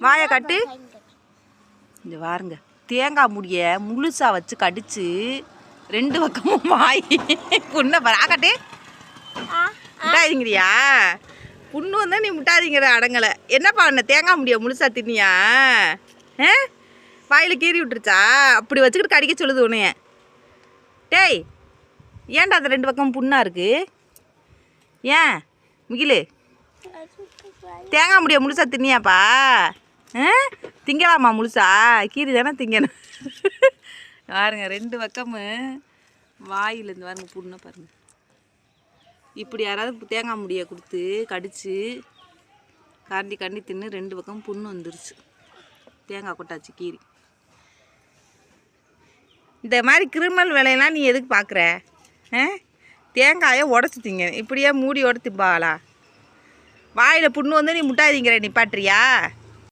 வாயை கட்டு. இந்த பாருங்க, தேங்காய் முடிய முழுசாக வச்சு கடிச்சு 2 பக்கமும் வாய் புண்ணை பராக்கட்டே. முட்டாதீங்கிறியா? புண்ணு வந்தால் நீ முட்டாதீங்கிற அடங்கலை. என்னப்பா என்ன தேங்காய் முடிய முழுசாக தின்னியா? வாயில் கீறி விட்டுருச்சா? அப்படி வச்சுக்கிட்டு கடிக்க சொல்லுது உன்னைய. டேய், ஏன்டா அது 2 பக்கம் புண்ணாக இருக்குது? ஏன் முகிலு தேங்காய் முடிய முழுசா தின்னியாப்பா? திங்கலாமா முழுசா? கீரி தானே திங்கணும். பாருங்க 2 பக்கமும் வாயில் இந்த பாருங்க புண்ணை பாருங்க. இப்படி யாராவது தேங்காய் முடிய கொடுத்து கடிச்சு கண்டி தின்னு 2 பக்கம் புண்ணு வந்துருச்சு. தேங்காய் கொட்டாச்சு கீரி. இந்த மாதிரி கிரிமினல் வேலையெல்லாம் நீ எதுக்கு பார்க்குற? தேங்காயை உடச்சி திங்க, இப்படியே மூடி உடச்சிப்பாளா? வாயில் புண்ணு வந்து நீ முட்டாதீங்கிற நிப்பாட்டுறியா?